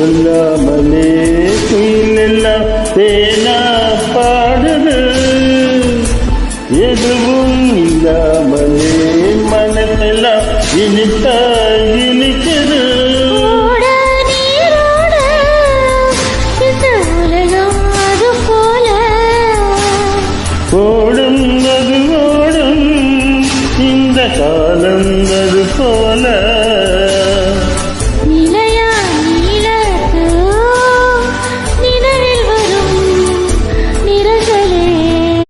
சொல்லாமலே குயிலெல்லாம் தேனா பாடுது. எதுவும் இல்லாமலே மனசெல்லாம் இனித்தா இனிக்குது. ஓடும் அது ஓடும் இந்த காலம் அது போல.